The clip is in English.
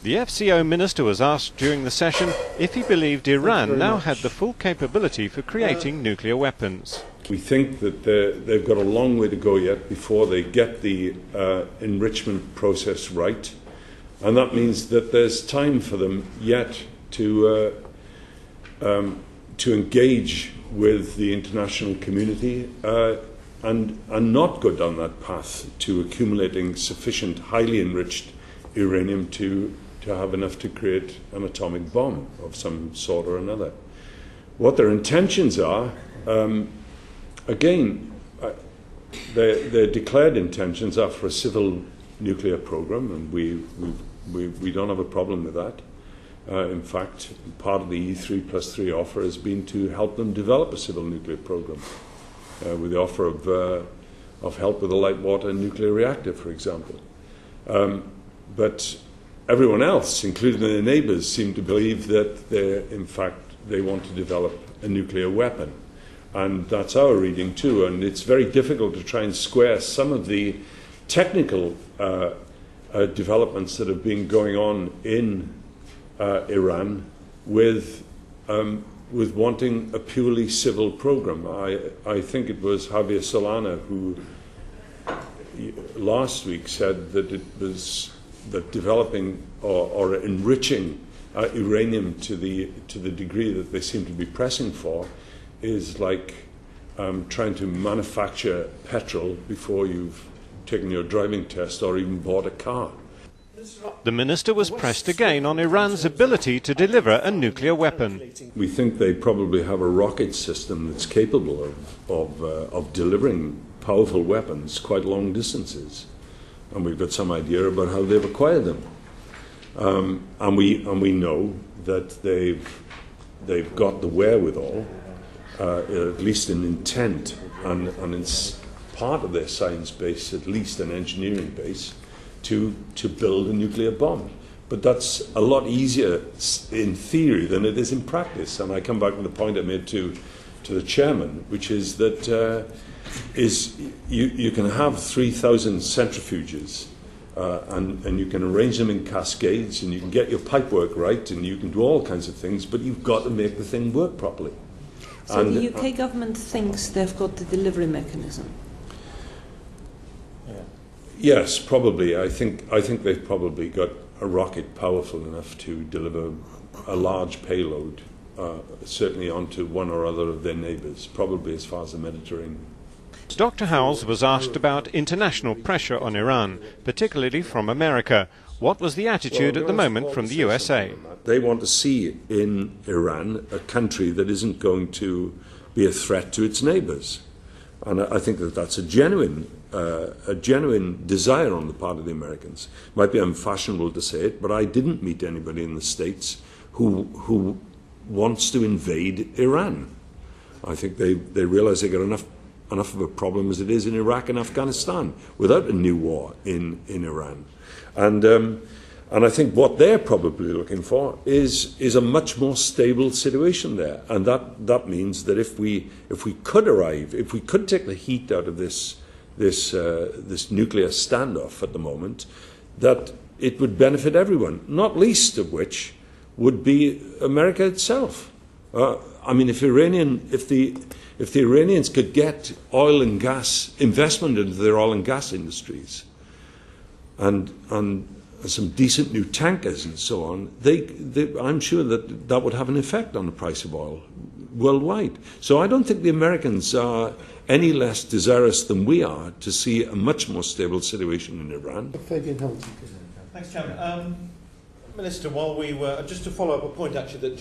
The FCO minister was asked during the session if he believed Iran now had the full capability for creating nuclear weapons. We think that they've got a long way to go yet before they get the enrichment process right, and that means that there's time for them yet to engage with the international community and not go down that path to accumulating sufficient highly enriched uranium to have enough to create an atomic bomb of some sort or another. What their intentions are, again, their declared intentions are for a civil nuclear program, and we don't have a problem with that. In fact, part of the E3+3 offer has been to help them develop a civil nuclear program, with the offer of help with a light water nuclear reactor, for example. But everyone else, including their neighbours, seem to believe that they want to develop a nuclear weapon. And that's our reading too, and it's very difficult to try and square some of the technical developments that have been going on in Iran with wanting a purely civil program. I think it was Javier Solana who last week said that that developing or enriching uranium to the degree that they seem to be pressing for is like trying to manufacture petrol before you've taken your driving test or even bought a car. The minister was pressed again on Iran's ability to deliver a nuclear weapon. We think they probably have a rocket system that's capable of delivering powerful weapons quite long distances, and we've got some idea about how they've acquired them. And we know that they've got the wherewithal, at least in intent, and it's part of their science base, at least an engineering base, to build a nuclear bomb. But that's a lot easier in theory than it is in practice. And I come back to the point I made to the chairman, which is that you can have 3,000 centrifuges and you can arrange them in cascades, and you can get your pipework right, and you can do all kinds of things, but you've got to make the thing work properly. So the UK government thinks they've got the delivery mechanism? Yes, probably. I think they've probably got a rocket powerful enough to deliver a large payload, certainly onto one or other of their neighbours, probably as far as the Mediterranean. Dr. Howells was asked about international pressure on Iran, particularly from America. What was the attitude at the moment from the USA? They want to see in Iran a country that isn't going to be a threat to its neighbours. And I think that that's a genuine desire on the part of the Americans. It might be unfashionable to say it, but I didn't meet anybody in the States who wants to invade Iran. I think they realise they've got enough of a problem as it is in Iraq and Afghanistan without a new war in Iran. And I think what they're probably looking for is a much more stable situation there, and that means that if we could take the heat out of this nuclear standoff at the moment, that it would benefit everyone, not least of which would be America itself. I mean, if the Iranians could get oil and gas investment into their oil and gas industries, and some decent new tankers and so on, I'm sure that would have an effect on the price of oil worldwide. So I don't think the Americans are any less desirous than we are to see a much more stable situation in Iran. Thanks, Chairman. Minister, while we were, just to follow up a point actually that John